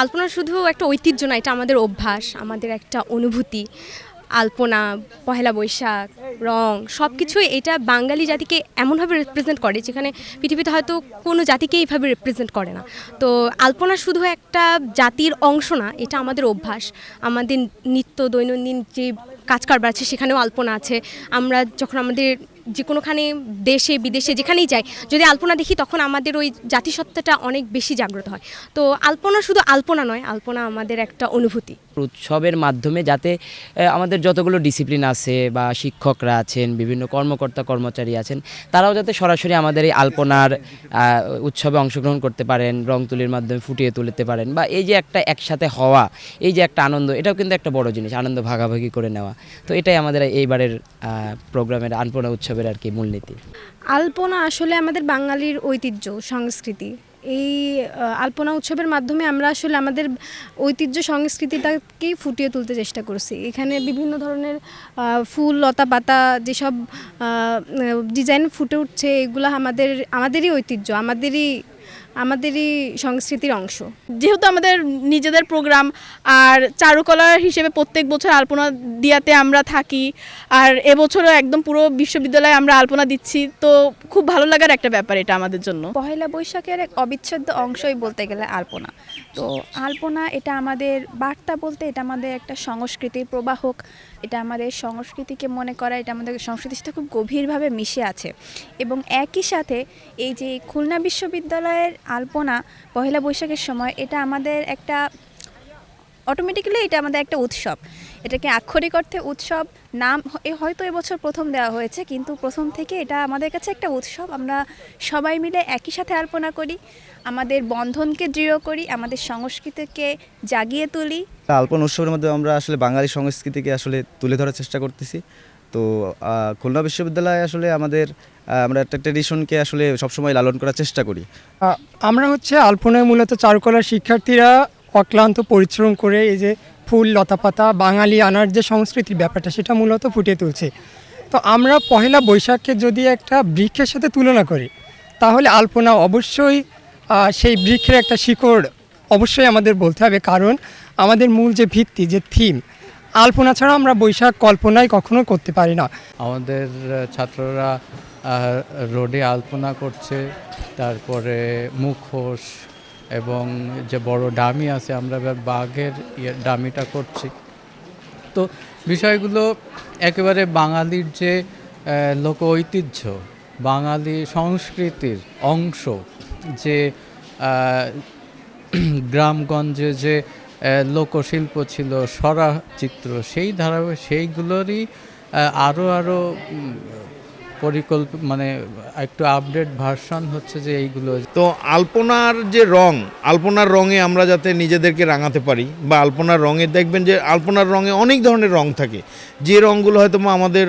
আলপনা শুধু একটা ঐতিহ্য না, এটা আমাদের অভ্যাস, আমাদের একটা অনুভূতি। আলপনা, পহেলা বৈশাখ, রং সব কিছুই এটা বাঙালি জাতিকে এমনভাবে রিপ্রেজেন্ট করে যেখানে পৃথিবীতে হয়তো কোনো জাতিকে এইভাবে রিপ্রেজেন্ট করে না। তো আলপনা শুধু একটা জাতির অংশ না, এটা আমাদের অভ্যাস। আমাদের নিত্য দৈনন্দিন যে কাজ কারবার আছে সেখানেও আলপনা আছে। আমরা যখন আমাদের যে কোনোখানে দেশে বিদেশে যেখানেই যাই, যদি আলপনা দেখি তখন আমাদের ওই জাতিসত্তাটা অনেক বেশি জাগ্রত হয়। তো আলপনা শুধু আলপনা নয়, আলপনা আমাদের একটা অনুভূতি। উৎসবের মাধ্যমে যাতে আমাদের যতগুলো ডিসিপ্লিন আছে বা শিক্ষকরা আছেন, বিভিন্ন কর্মকর্তা কর্মচারী আছেন, তারাও যাতে সরাসরি আমাদের এই আলপনার উৎসবে অংশগ্রহণ করতে পারেন, রং তুলির মাধ্যমে ফুটিয়ে তুলতে পারেন, বা এই যে একটা একসাথে হওয়া, এই যে একটা আনন্দ, এটাও কিন্তু একটা বড় জিনিস, আনন্দ ভাগাভাগি করে নেওয়া। তো এটাই আমাদের এইবারের প্রোগ্রামের আলপনা উৎসবের আর কি মূলনীতি। আলপনা আসলে আমাদের বাঙালির ঐতিহ্য, সংস্কৃতি। এই আলপনা উৎসবের মাধ্যমে আমরা আসলে আমাদের ঐতিহ্য সংস্কৃতিটাকেই ফুটিয়ে তুলতে চেষ্টা করছি। এখানে বিভিন্ন ধরনের ফুল, লতা পাতা, যেসব ডিজাইন ফুটে উঠছে, এগুলো আমাদেরই ঐতিহ্য, আমাদেরই সংস্কৃতির অংশ। যেহেতু আমাদের নিজেদের প্রোগ্রাম আর চারুকলা হিসেবে প্রত্যেক বছর আলপনা দিয়াতে আমরা থাকি, আর এবছরও একদম পুরো বিশ্ববিদ্যালয়ে আমরা আলপনা দিচ্ছি, তো খুব ভালো লাগার একটা ব্যাপার এটা আমাদের জন্য। পহেলা বৈশাখের এক অবিচ্ছেদ্য অংশই বলতে গেলে আলপনা। তো আলপনা এটা আমাদের বার্তা বলতে, এটা আমাদের একটা সংস্কৃতির প্রবাহক, এটা আমাদের সংস্কৃতিকে মনে করা, এটা আমাদের সংস্কৃতির সাথে খুব গভীরভাবে মিশে আছে। এবং একই সাথে এই যে খুলনা বিশ্ববিদ্যালয়ের আলপনা পহেলা বৈশাখের সময়, এটা আমাদের একটা অটোমেটিক্যালি এটা আমাদের একটা উৎসব। এটাকে আক্ষরিক অর্থে উৎসব নাম হয়তো এবছর প্রথম দেওয়া হয়েছে, কিন্তু প্রথম থেকে এটা আমাদের কাছে একটা উৎসব। আমরা সবাই মিলে একই সাথে আলপনা করি, আমাদের বন্ধনকে দৃঢ় করি, আমাদের সংস্কৃতিকে জাগিয়ে তুলি। আলপনা উৎসবের মধ্যে আমরা আসলে বাঙালি সংস্কৃতিকে আসলে তুলে ধরার চেষ্টা করতেছি। তো খুলনা বিশ্ববিদ্যালয়ে আসলে আমরা একটা ট্র্যাডিশনকে আসলে সবসময় লালন করার চেষ্টা করি। আমরা আলপনায় মূলত চারুকলার শিক্ষার্থীরা অক্লান্ত পরিশ্রম করে এই যে ফুল, লতাপাতা, বাঙালি আনার যে সংস্কৃতির ব্যাপারটা, সেটা মূলত ফুটিয়ে তুলছে। তো আমরা পহেলা বৈশাখকে যদি একটা বৃক্ষের সাথে তুলনা করি, তাহলে আলপনা অবশ্যই সেই বৃক্ষের একটা শিকড় অবশ্যই আমাদের বলতে হবে, কারণ আমাদের মূল যে ভিত্তি, যে থিম, আলপনা ছাড়া আমরা বৈশাখ কল্পনাই কখনো করতে পারি না। আমাদের ছাত্ররা রোডে আলপনা করছে, তারপরে মুখোশ এবং যে বড় ডামি আছে, আমরা বাঘের ডামিটা করছি। তো বিষয়গুলো একেবারে বাঙালির যে লোক ঐতিহ্য, বাঙালি সংস্কৃতির অংশ, যে গ্রামগঞ্জে যে লোকশিল্প ছিল, সরা চিত্র, সেই সেইগুলোরই আরও মানে একটু আপডেট ভার্সন হচ্ছে যে এইগুলো। তো আলপনার যে আলপনার রঙে আমরা যাতে নিজেদেরকে রাঙাতে পারি, বা আলপনার রঙে দেখবেন যে আলপনার রঙে অনেক ধরনের রং থাকে, যে রঙগুলো হয়তো আমাদের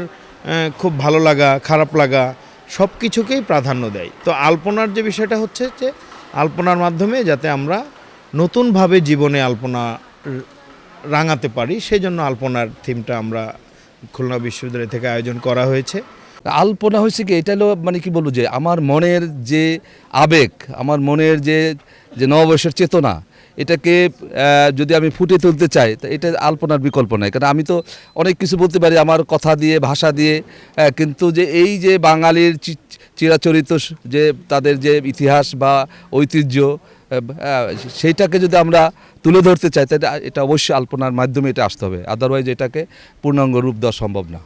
খুব ভালো লাগা, খারাপ লাগা, সব কিছুকেই প্রাধান্য দেয়। তো আলপনার যে বিষয়টা হচ্ছে যে আলপনার মাধ্যমে যাতে আমরা নতুনভাবে জীবনে আলপনা রাঙাতে পারি, সেই জন্য আলপনার থিমটা আমরা খুলনা বিশ্ববিদ্যালয় থেকে আয়োজন করা হয়েছে। আলপনা হয়েছে কি, এটা হলো মানে কি বলবো, যে আমার মনের যে আবেগ, আমার মনের যে নববর্ষের চেতনা, এটাকে যদি আমি ফুটে তুলতে চাই, তা এটা আলপনার বিকল্প নাই। কারণ আমি তো অনেক কিছু বলতে পারি আমার কথা দিয়ে, ভাষা দিয়ে, কিন্তু যে এই যে বাঙালির চিরাচরিত যে তাদের যে ইতিহাস বা ঐতিহ্য, সেইটাকে যদি আমরা তুলে ধরতে চাই, তাই এটা অবশ্যই আলপনার মাধ্যমে এটা আসতে হবে, আদারওয়াইজ এটাকে পূর্ণাঙ্গ রূপ দেওয়া সম্ভব না।